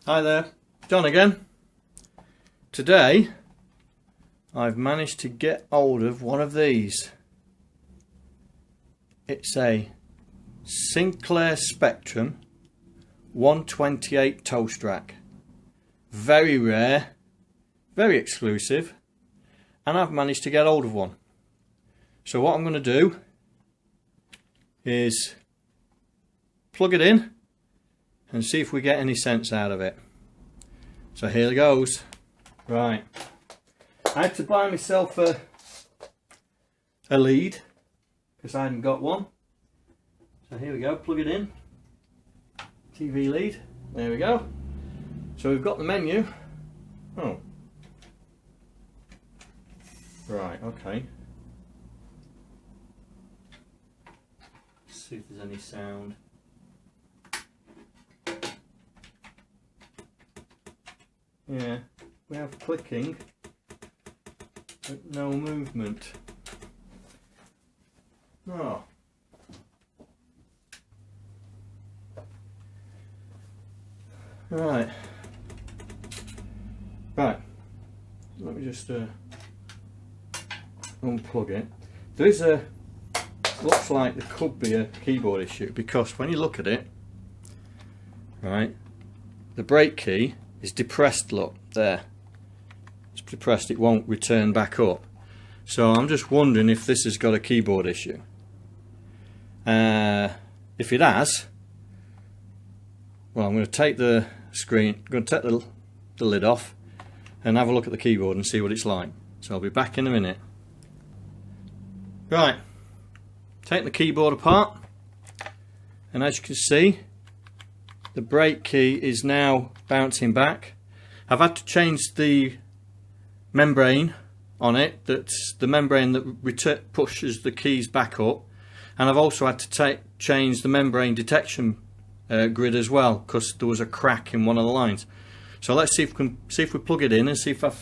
Hi there, John again. Today I've managed to get hold of one of these. It's a Sinclair Spectrum 128 ToastRack. Very rare, very exclusive, and I've managed to get hold of one. So what I'm going to do is plug it in and see if we get any sense out of it. So here it goes. Right, I had to buy myself a lead because I hadn't got one. So here we go, plug it in. TV lead, there we go. So we've got the menu. Oh, right, okay. Let's see if there's any sound. Yeah, we have clicking, but no movement. Oh. Right. Right. Let me just unplug it. There's looks like there could be a keyboard issue because when you look at it, right, the brake key is depressed, look, there. It's depressed, it won't return back up. So I'm just wondering if this has got a keyboard issue. If it has, well, I'm going to take the screen, I'm going to take the lid off and have a look at the keyboard and see what it's like. So I'll be back in a minute. Right, take the keyboard apart, and as you can see, the brake key is now bouncing back. I've had to change the membrane on it, that's the membrane that pushes the keys back up, and I've also had to change the membrane detection grid as well because there was a crack in one of the lines. So let's see if we plug it in and see if I've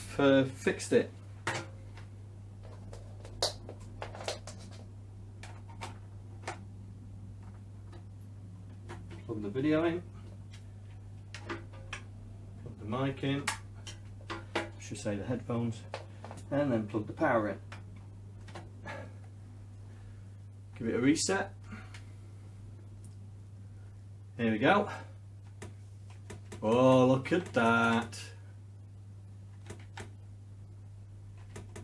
fixed it. Plug the video in. The mic in, I should say the headphones, and then plug the power in. Give it a reset. Here we go. Oh, look at that.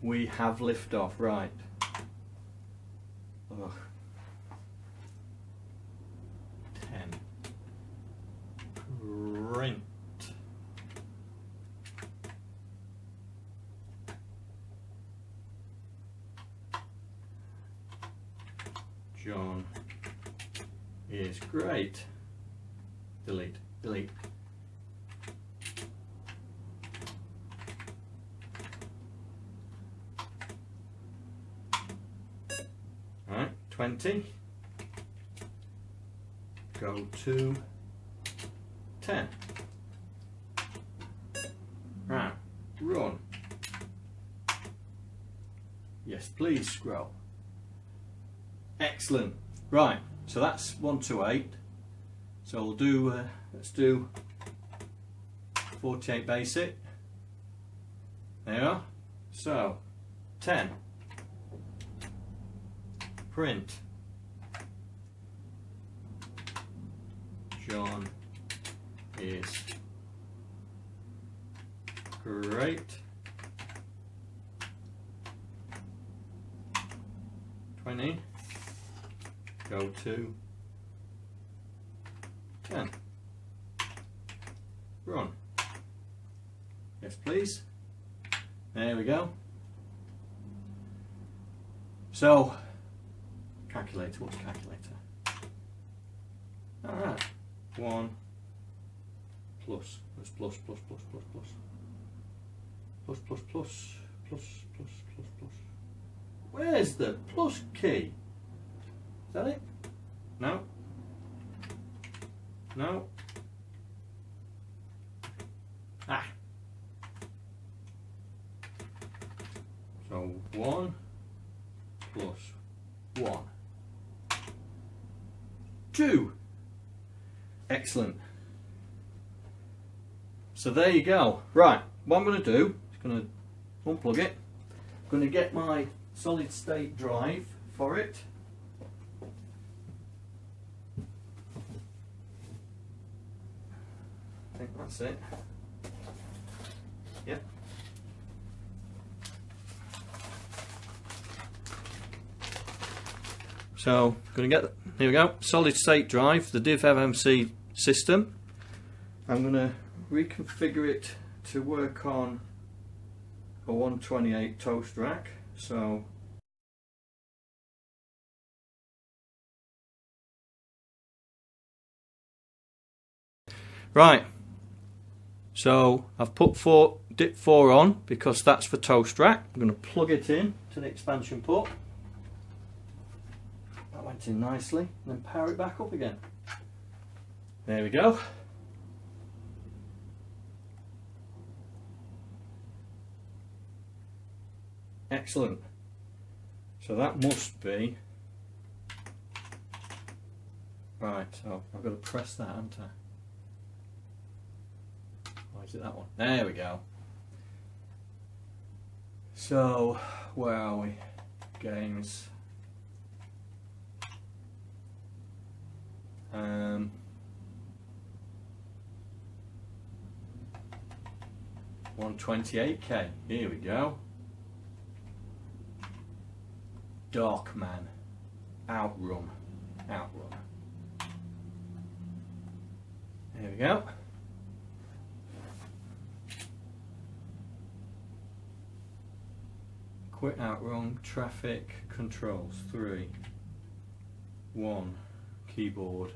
We have liftoff, right. Oh. 10. Print. John is great. Delete, delete. Alright, 20. Go to 10. Right, run. Yes, please scroll. Excellent. Right, so that's 128. So we'll do, let's do 48 basic. There you are. So, 10. Print. John is great. 20. Go to 10. Run. Yes, please. There we go. So, calculator, what's calculator? Alright. 1 plus plus plus plus plus plus plus plus plus plus plus plus plus. Where's the plus key? Is that it? No. No. Ah. So 1 plus 1. 2. Excellent. So there you go. Right, what I'm going to do is going to unplug it. I'm going to get my solid state drive for it. I think that's it. Yep. So, going to get, here we go, solid state drive, the Div FMC system. I'm going to reconfigure it to work on a 128 ToastRack. So, right. So I've put DIP 4 on because that's for ToastRack. I'm going to plug it in to the expansion port. That went in nicely. And then power it back up again. There we go. Excellent. So that must be right. So I've got to press that, haven't I? Or is it that one? There we go. So where are we? Games. 128K. Here we go. Darkman. Outrun. Outrun. There we go. Quit outrun. Traffic controls. 3. 1. Keyboard.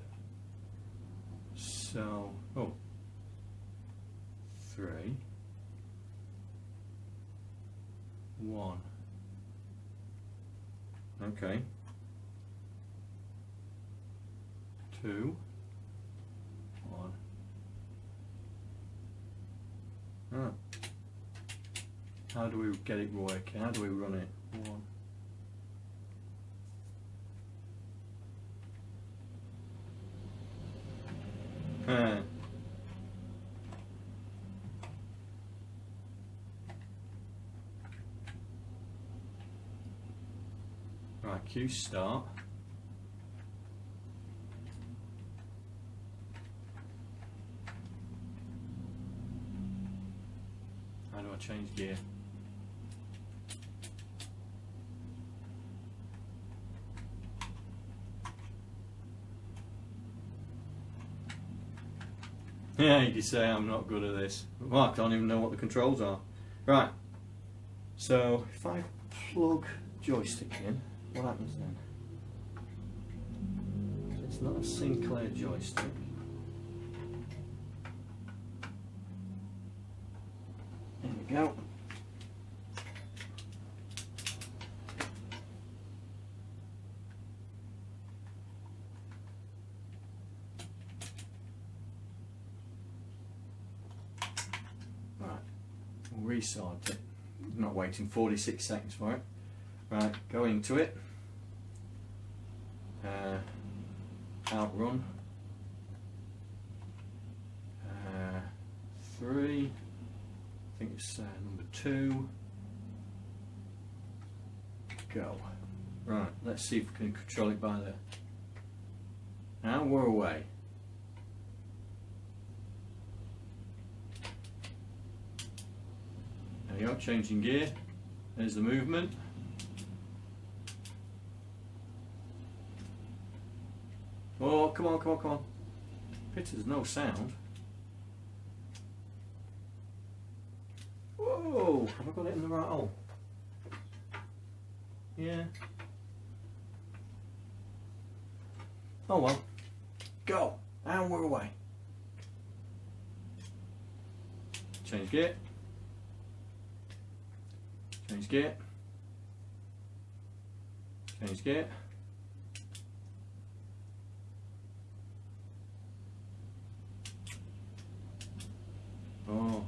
So, 3. 1. Okay. 2. 1. Ah. How do we get it working? How do we run it? 1. Right, Q start. How do I change gear? Yeah, you can say I'm not good at this. Well, I can't even know what the controls are. Right, so if I plug joystick in, what happens then? So it's not a Sinclair joystick. There we go. Restart it. Not waiting 46 seconds for it. Right, go into it. Outrun. 3. I think it's number 2. Go. Right, let's see if we can control it by there. Now we're away. There you go, changing gear. There's the movement. Oh, come on, come on, come on. Peter's no sound. Whoa, have I got it in the right hole? Yeah. Oh well. Go, and we're away. Change gear. Change gear. Change gear. Oh,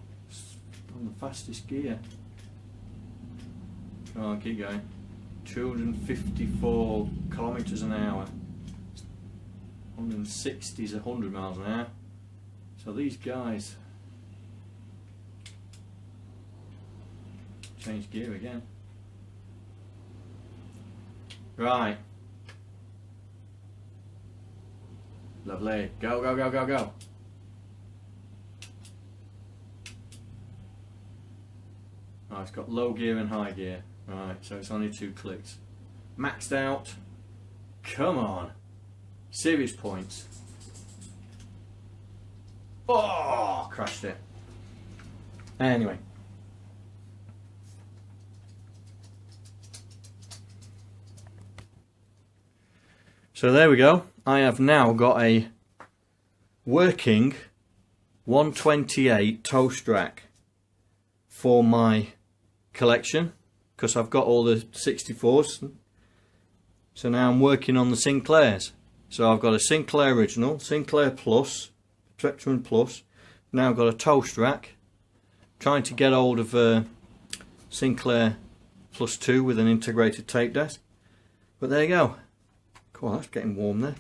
on the fastest gear. Come on, keep going. 254 kilometers an hour. 160 is 100 miles an hour. So these guys change gear again. Right. Lovely. Go, go, go, go, go. Oh, it's got low gear and high gear. Right, so it's only 2 clicks. Maxed out. Come on. Serious points. Oh, crashed it. Anyway. So there we go. I have now got a working 128 ToastRack for my collection, because I've got all the 64s. So now I'm working on the Sinclairs. So I've got a Sinclair Original, Sinclair Plus, Spectrum Plus. Now I've got a ToastRack. Trying to get hold of a Sinclair Plus 2 with an integrated tape desk. But there you go. Cool, that's getting warm there.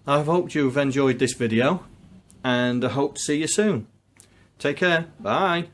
I hope you've enjoyed this video, and I hope to see you soon. Take care. Bye.